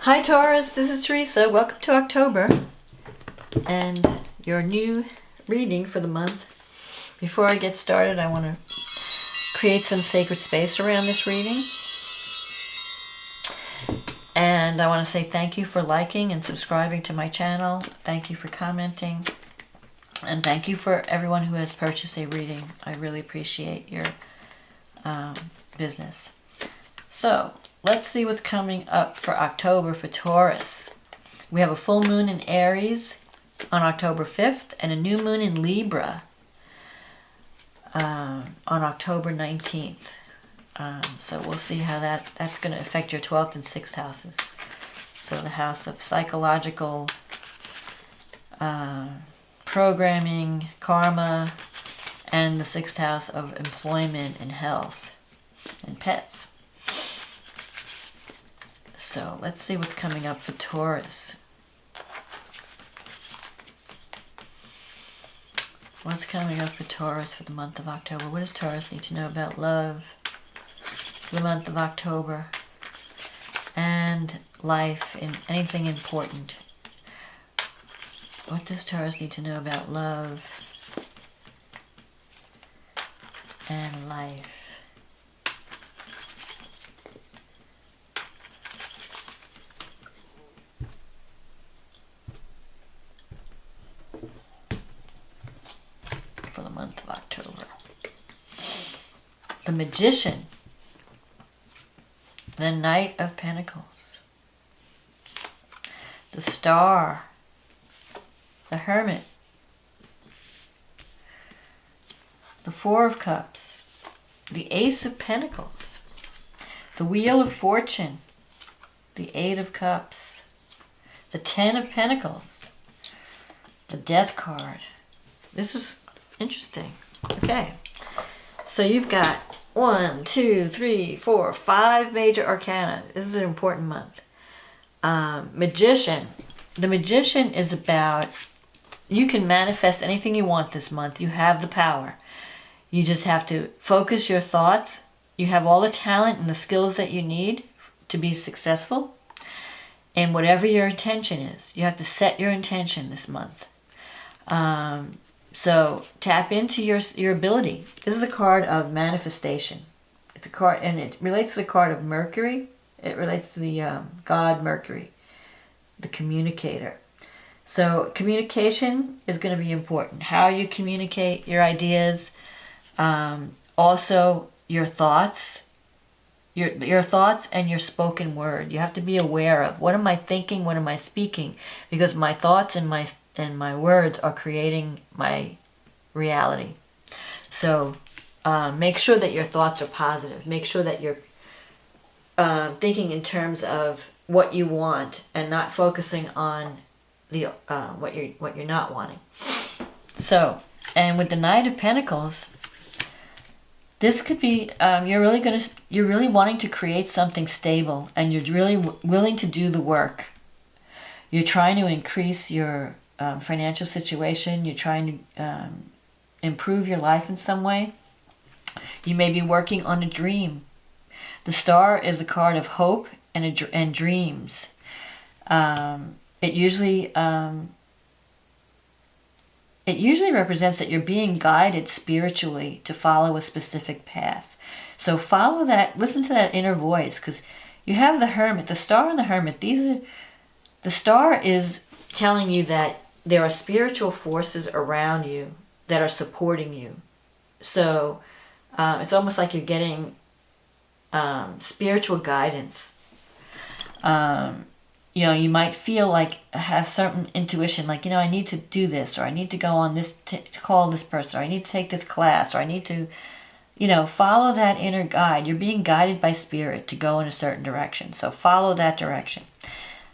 Hi Taurus, this is Teresa. Welcome to October and your new reading for the month. Before I get started, I want to create some sacred space around this reading. And I want to say thank you for liking and subscribing to my channel. Thank you for commenting. And thank you for everyone who has purchased a reading. I really appreciate your business. So, let's see what's coming up for October for Taurus. We have a full moon in Aries on October 5th and a new moon in Libra on October 19th. So we'll see how that's going to affect your 12th and 6th houses. So the house of psychological programming, karma, and the 6th house of employment and health and pets. So let's see what's coming up for Taurus. What's coming up for Taurus for the month of October? What does Taurus need to know about love for the month of October? And life and anything important. What does Taurus need to know about love and life? For the month of October. The Magician. The Knight of Pentacles. The Star. The Hermit. The Four of Cups. The Ace of Pentacles. The Wheel of Fortune. The Eight of Cups. The Ten of Pentacles. The Death card. This is interesting. Okay. So you've got 1, 2, 3, 4, 5 major arcana. This is an important month. Magician. The Magician is about, you can manifest anything you want this month. You have the power. You just have to focus your thoughts. You have all the talent and the skills that you need to be successful. And whatever your intention is, you have to set your intention this month. So tap into your ability. This is a card of manifestation. It's a card, and it relates to the card of Mercury. It relates to the god Mercury, the communicator. So communication is going to be important. How you communicate your ideas, also your thoughts, your thoughts and your spoken word. You have to be aware of, what am I thinking? What am I speaking? Because my thoughts and my words are creating my reality. So make sure that your thoughts are positive. Make sure that you're thinking in terms of what you want and not focusing on the what you're not wanting. So, and with the Knight of Pentacles, this could be you're really wanting to create something stable, and you're really willing to do the work. You're trying to increase your financial situation. You're trying to improve your life in some way. You may be working on a dream. The Star is the card of hope and dreams. It usually represents that you're being guided spiritually to follow a specific path. So follow that. Listen to that inner voice, because you have the Hermit, the Star, and the Hermit. The Star is telling you that there are spiritual forces around you that are supporting you. So it's almost like you're getting spiritual guidance. You might feel like, have certain intuition, like, I need to do this, or I need to go on this, call this person, or I need to take this class, or I need to, follow that inner guide. You're being guided by spirit to go in a certain direction. So follow that direction.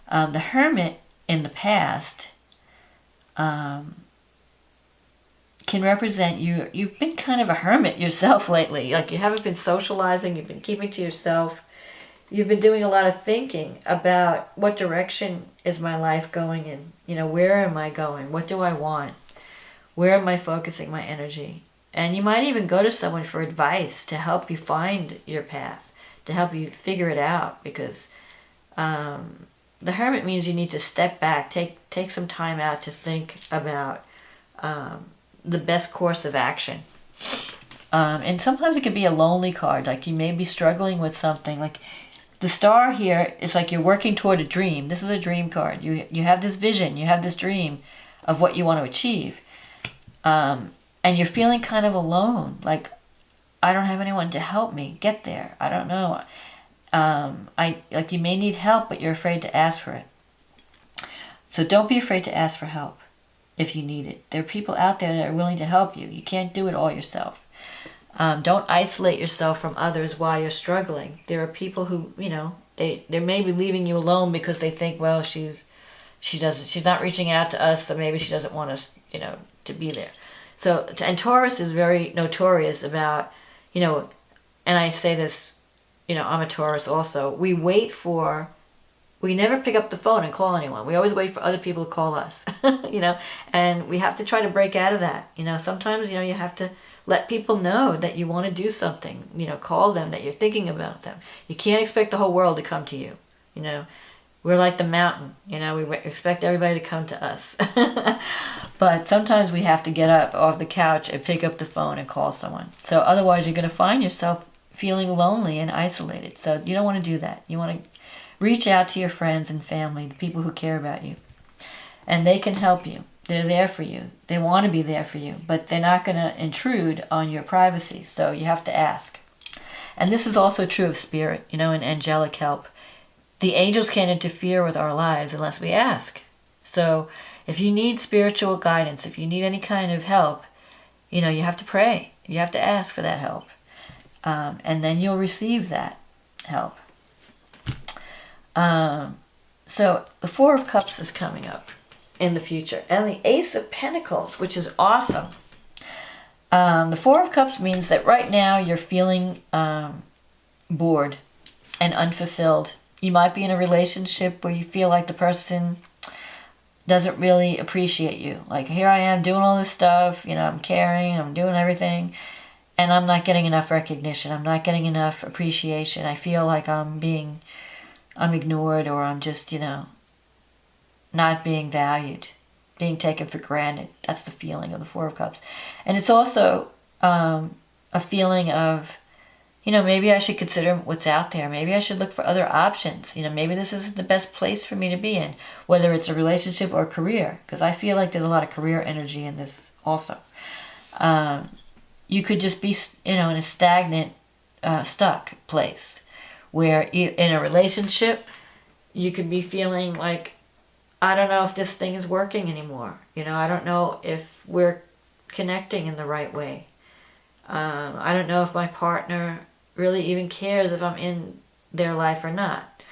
The Hermit in the past can represent you. You've been kind of a hermit yourself lately. Like, you haven't been socializing. You've been keeping to yourself. You've been doing a lot of thinking about, what direction is my life going in? Where am I going? What do I want? Where am I focusing my energy? And you might even go to someone for advice to help you find your path, to help you figure it out, because the Hermit means you need to step back, take some time out to think about the best course of action. And sometimes it could be a lonely card, like you may be struggling with something. Like the Star here is like you're working toward a dream. This is a dream card. You have this vision, you have this dream of what you want to achieve. And you're feeling kind of alone, like I don't have anyone to help me get there. I don't know. You may need help, but you're afraid to ask for it. So don't be afraid to ask for help if you need it. There are people out there that are willing to help you. You can't do it all yourself. Don't isolate yourself from others while you're struggling. There are people who, they may be leaving you alone because they think, well, she's not reaching out to us, so maybe she doesn't want us, to be there. So, and Taurus is very notorious about, and I say this, I'm a Taurus also. We never pick up the phone and call anyone. We always wait for other people to call us, and we have to try to break out of that. Sometimes, you have to let people know that you want to do something, call them, that you're thinking about them. You can't expect the whole world to come to you, We're like the mountain, we expect everybody to come to us. But sometimes we have to get up off the couch and pick up the phone and call someone. So otherwise you're going to find yourself feeling lonely and isolated. So you don't want to do that. You want to reach out to your friends and family, the people who care about you. And they can help you. They're there for you. They want to be there for you. But they're not going to intrude on your privacy. So you have to ask. And this is also true of spirit, and angelic help. The angels can't interfere with our lives unless we ask. So if you need spiritual guidance, if you need any kind of help, you have to pray. You have to ask for that help. And then you'll receive that help. So the Four of Cups is coming up in the future. And the Ace of Pentacles, which is awesome. The Four of Cups means that right now you're feeling bored and unfulfilled. You might be in a relationship where you feel like the person doesn't really appreciate you. Like, here I am doing all this stuff, I'm caring, I'm doing everything, and I'm not getting enough recognition. I'm not getting enough appreciation. I feel like I'm ignored, or I'm just, not being valued, being taken for granted. That's the feeling of the Four of Cups. And it's also a feeling of, maybe I should consider what's out there. Maybe I should look for other options. Maybe this isn't the best place for me to be in, whether it's a relationship or a career, because I feel like there's a lot of career energy in this also. You could just be, in a stagnant, stuck place, where in a relationship, you could be feeling like, I don't know if this thing is working anymore. I don't know if we're connecting in the right way. I don't know if my partner really even cares if I'm in their life or not.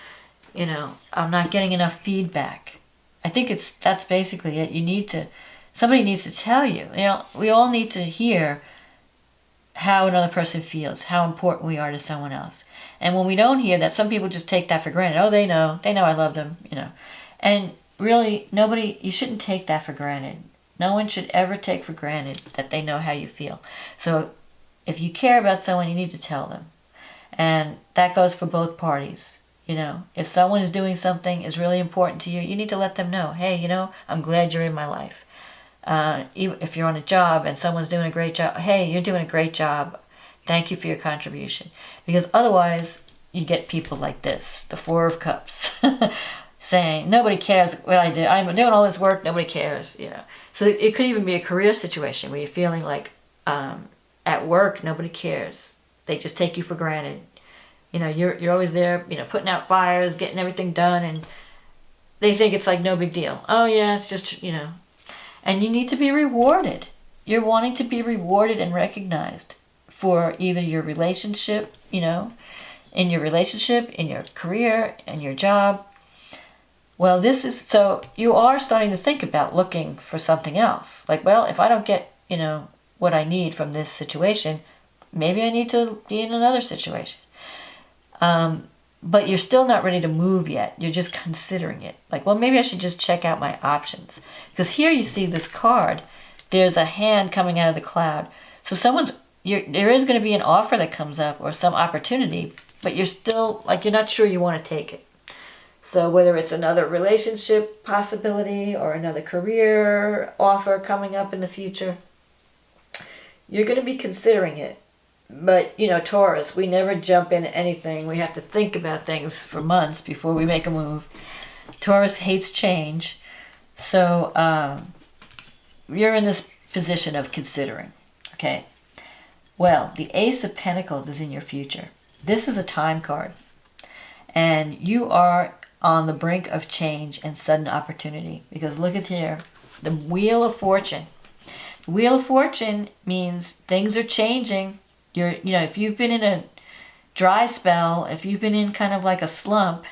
I'm not getting enough feedback. I think that's basically it. Somebody needs to tell you. We all need to hear how another person feels, how important we are to someone else. And when we don't hear that, some people just take that for granted. Oh, they know I love them, And really, you shouldn't take that for granted. No one should ever take for granted that they know how you feel. So if you care about someone, you need to tell them. And that goes for both parties. If someone is doing something is really important to you, you need to let them know, hey, I'm glad you're in my life. Even if you're on a job and someone's doing a great job, hey, you're doing a great job. Thank you for your contribution. Because otherwise, you get people like this, the Four of Cups, saying, nobody cares what I did. I'm doing all this work, nobody cares. So it could even be a career situation where you're feeling like at work, nobody cares. They just take you for granted. You're always there, putting out fires, getting everything done, and they think it's like no big deal. Oh yeah, it's just, And you need to be rewarded. You're wanting to be rewarded and recognized for either your relationship, in your relationship, in your career, in your job. Well, so you are starting to think about looking for something else. Like, well, if I don't get, what I need from this situation, maybe I need to be in another situation. But you're still not ready to move yet. You're just considering it. Like, well, maybe I should just check out my options. Because here you see this card. There's a hand coming out of the cloud. So there is going to be an offer that comes up or some opportunity, but you're still, you're not sure you want to take it. So whether it's another relationship possibility or another career offer coming up in the future, you're going to be considering it. But, you know, Taurus, we never jump into anything. We have to think about things for months before we make a move. Taurus hates change. So you're in this position of considering. Okay. Well, the Ace of Pentacles is in your future. This is a time card. And you are on the brink of change and sudden opportunity. Because look at here. The Wheel of Fortune. The Wheel of Fortune means things are changing. If you've been in a dry spell, if you've been in kind of like a slump,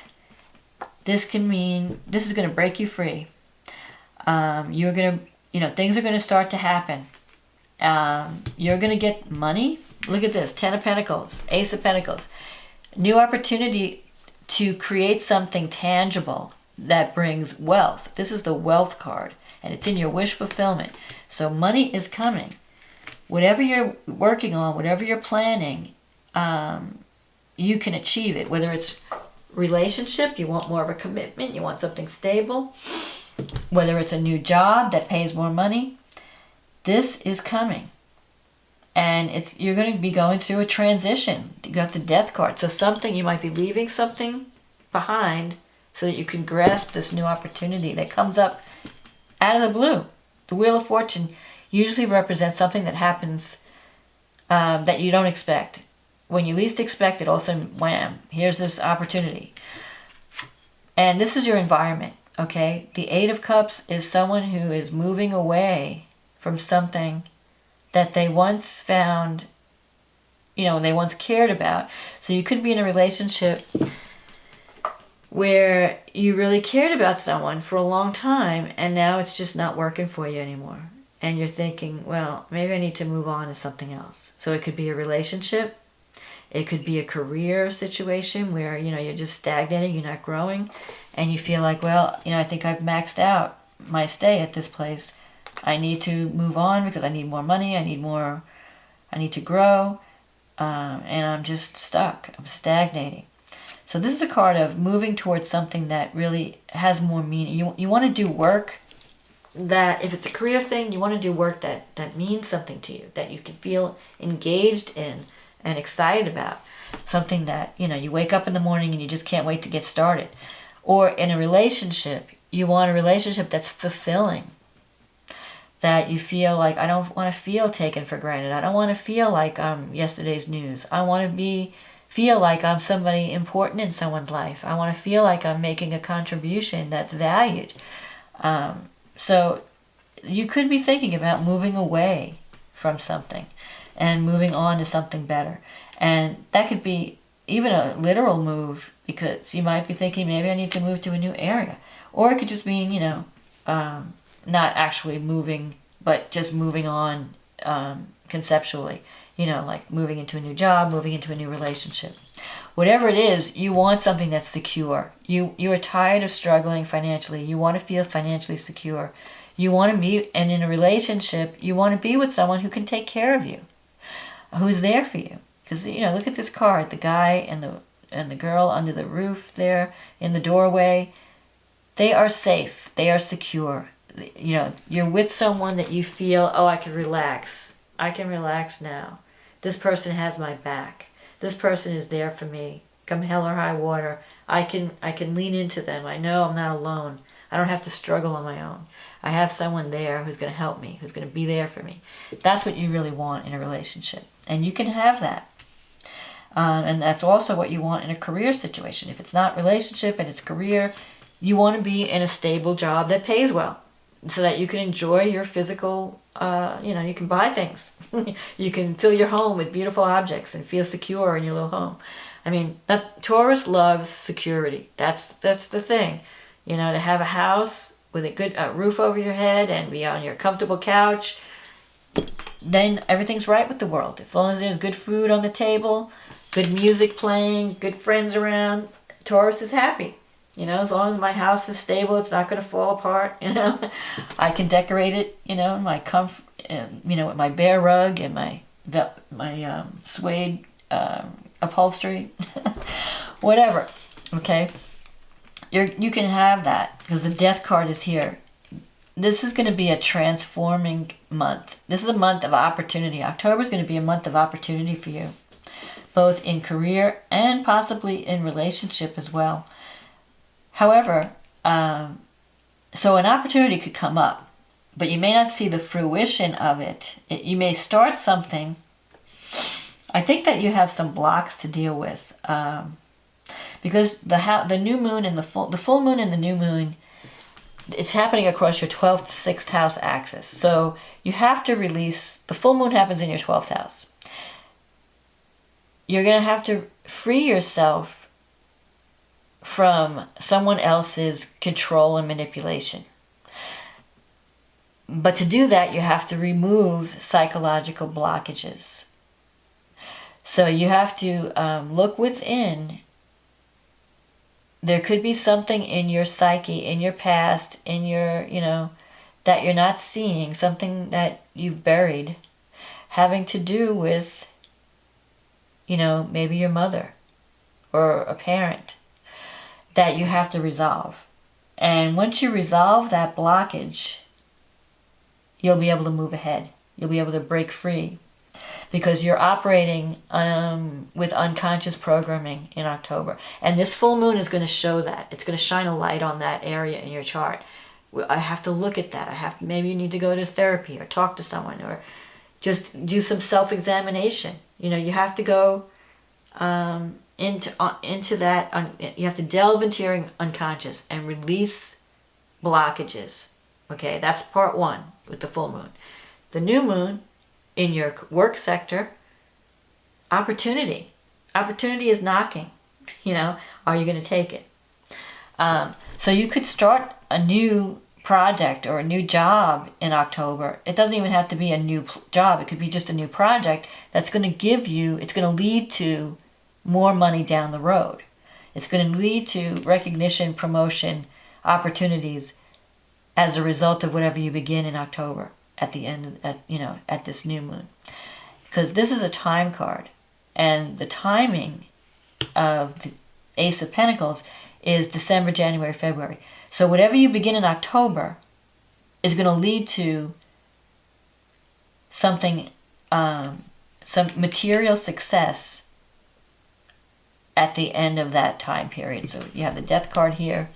this can mean this is going to break you free. You're going to, things are going to start to happen. You're going to get money. Look at this, 10 of Pentacles, Ace of Pentacles. New opportunity to create something tangible that brings wealth. This is the wealth card, and it's in your wish fulfillment. So money is coming. Whatever you're working on, whatever you're planning, you can achieve it. Whether it's relationship, you want more of a commitment, you want something stable. Whether it's a new job that pays more money, this is coming. And you're going to be going through a transition. You got the Death card. So you might be leaving something behind so that you can grasp this new opportunity that comes up out of the blue. The Wheel of Fortune usually represents something that happens that you don't expect. When you least expect it, all of a sudden, wham, here's this opportunity. And this is your environment, okay? The Eight of Cups is someone who is moving away from something that they once found, they once cared about. So you could be in a relationship where you really cared about someone for a long time, and now it's just not working for you anymore. And you're thinking, well, maybe I need to move on to something else. So it could be a relationship. It could be a career situation where, you're just stagnating, you're not growing, and you feel like, well, I think I've maxed out my stay at this place. I need to move on because I need more money, I need to grow, and I'm just stuck. I'm stagnating. So this is a card of moving towards something that really has more meaning. You want to do work that, if it's a career thing, you want to do work that means something to you, that you can feel engaged in and excited about. Something that, you wake up in the morning and you just can't wait to get started. Or in a relationship, you want a relationship that's fulfilling. That you feel like, I don't want to feel taken for granted. I don't want to feel like I'm yesterday's news. I want to feel like I'm somebody important in someone's life. I want to feel like I'm making a contribution that's valued. So you could be thinking about moving away from something and moving on to something better. And that could be even a literal move, because you might be thinking, maybe I need to move to a new area. Or it could just mean, not actually moving, but just moving on conceptually. Like moving into a new job, moving into a new relationship. Whatever it is, you want something that's secure. You are tired of struggling financially. You want to feel financially secure. You want to be, and in a relationship, you want to be with someone who can take care of you, who's there for you. Because, look at this card, the guy and the girl under the roof there in the doorway. They are safe. They are secure. You're with someone that you feel, oh, I can relax. I can relax now. This person has my back. This person is there for me. Come hell or high water, I can lean into them. I know I'm not alone. I don't have to struggle on my own. I have someone there who's going to help me, who's going to be there for me. That's what you really want in a relationship. And you can have that. And that's also what you want in a career situation. If it's not relationship and it's career, you want to be in a stable job that pays well, so that you can enjoy your physical, you can buy things. You can fill your home with beautiful objects and feel secure in your little home. I mean, Taurus loves security. That's the thing. To have a house with a good roof over your head and be on your comfortable couch, then everything's right with the world. As long as there's good food on the table, good music playing, good friends around, Taurus is happy. As long as my house is stable, it's not going to fall apart. I can decorate it. My comfort, with my bear rug and my suede upholstery, whatever. Okay, you can have that because the death card is here. This is going to be a transforming month. This is a month of opportunity. October is going to be a month of opportunity for you, both in career and possibly in relationship as well. However, so an opportunity could come up, but you may not see the fruition of it. You may start something. I think that you have some blocks to deal with, because the new moon and the full moon and the new moon, it's happening across your 12th, 6th house axis. So you have to release, the full moon happens in your 12th house. You're going to have to free yourself from someone else's control and manipulation. But to do that, you have to remove psychological blockages. So you have to look within. There could be something in your psyche, in your past, in your, that you're not seeing, something that you've buried, having to do with, maybe your mother or a parent that you have to resolve. And once you resolve that blockage, you'll be able to move ahead. You'll be able to break free. Because you're operating with unconscious programming in October. And this full moon is going to show that. It's going to shine a light on that area in your chart. I have to look at that. Maybe you need to go to therapy or talk to someone or just do some self-examination. You have to go into that. You have to delve into your unconscious and release blockages. Okay, that's part one with the full moon. The new moon, in your work sector, opportunity. Opportunity is knocking. Are you going to take it? So you could start a new project or a new job in October. It doesn't even have to be a new job. It could be just a new project that's going to it's going to lead to more money down the road. It's going to lead to recognition, promotion, opportunities as a result of whatever you begin in October. At the end, at this new moon, because this is a time card, and the timing of the Ace of Pentacles is December, January, February. So whatever you begin in October is going to lead to something, some material success at the end of that time period. So you have the Death card here.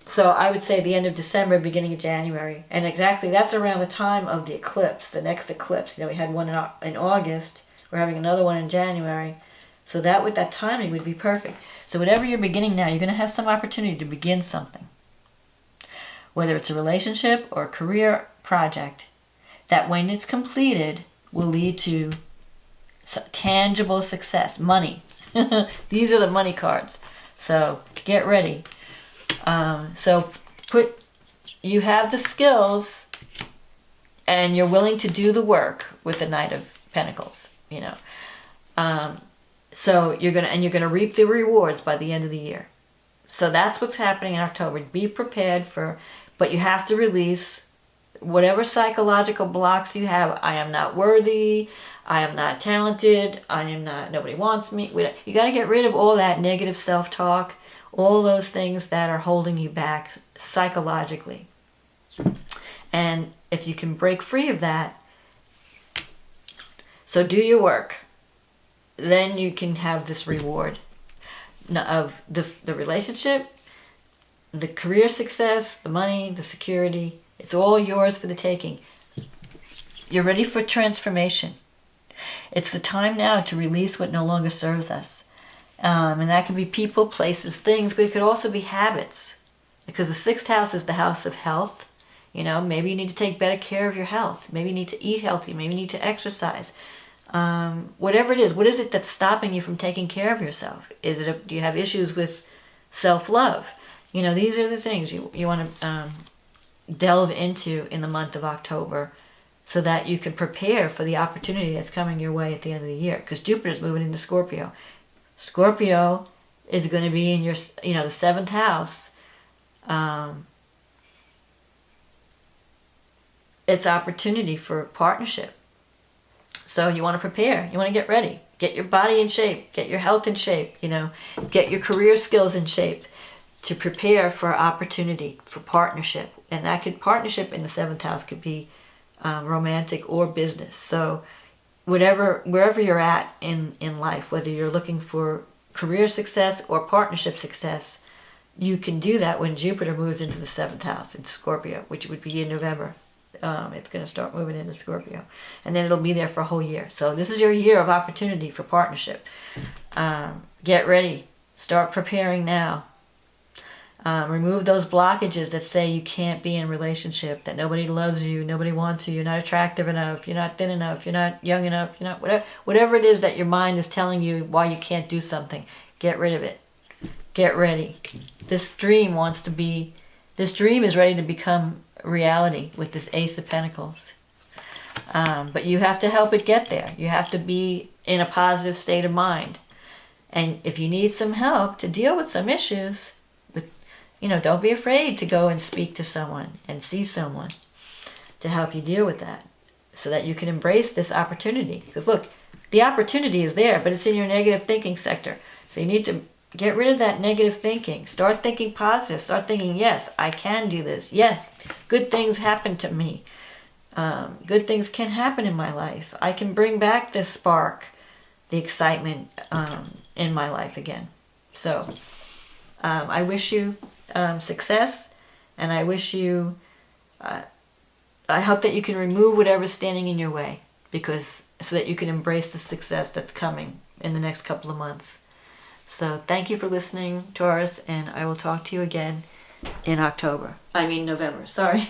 So I would say the end of December, beginning of January. And exactly, that's around the time of the eclipse, the next eclipse. We had one in August. We're having another one in January. So that timing would be perfect. So whatever you're beginning now, you're going to have some opportunity to begin something. Whether it's a relationship or a career project, that when it's completed will lead to tangible success, money. These are the money cards. So get ready. You have the skills and you're willing to do the work with the Knight of Pentacles, so you're gonna reap the rewards by the end of the year. So that's what's happening in October. Be prepared but you have to release whatever psychological blocks you have. I am not worthy. I am not talented. Nobody wants me. You got to get rid of all that negative self-talk. All those things that are holding you back psychologically. And if you can break free of that, so do your work, then you can have this reward of the relationship, the career success, the money, the security. It's all yours for the taking. You're ready for transformation. It's the time now to release what no longer serves us. And that can be people, places, things, but it could also be habits. Because the 6th house is the house of health. Maybe you need to take better care of your health. Maybe you need to eat healthy. Maybe you need to exercise. Whatever it is, what is it that's stopping you from taking care of yourself? Do you have issues with self-love? These are the things you want to delve into in the month of October so that you can prepare for the opportunity that's coming your way at the end of the year. Because Jupiter's moving into Scorpio. Scorpio is going to be in your, the 7th house. It's opportunity for partnership. So you want to prepare. You want to get ready. Get your body in shape. Get your health in shape. Get your career skills in shape. to prepare for opportunity, for partnership. And that could, partnership in the 7th house could be romantic or business. So wherever you're at in life, whether you're looking for career success or partnership success, you can do that when Jupiter moves into the 7th house in Scorpio, which would be in November. It's going to start moving into Scorpio, and then it'll be there for a whole year. So this is your year of opportunity for partnership. Get ready. Start preparing now. Remove those blockages that say you can't be in a relationship, that nobody loves you, nobody wants you, you're not attractive enough, you're not thin enough, you're not young enough, you're not whatever it is that your mind is telling you why you can't do something. Get rid of it. Get ready. This dream is ready to become reality with this Ace of Pentacles. But you have to help it get there. You have to be in a positive state of mind. And if you need some help to deal with some issues, don't be afraid to go and speak to someone and see someone to help you deal with that, so that you can embrace this opportunity. Because look, the opportunity is there, but it's in your negative thinking sector. So you need to get rid of that negative thinking. Start thinking positive. Start thinking, yes, I can do this. Yes, good things happen to me. Good things can happen in my life. I can bring back the spark, the excitement in my life again. So I wish you success, and I wish you, I hope that you can remove whatever's standing in your way, so that you can embrace the success that's coming in the next couple of months. So thank you for listening, Taurus, and I will talk to you again in November. Sorry.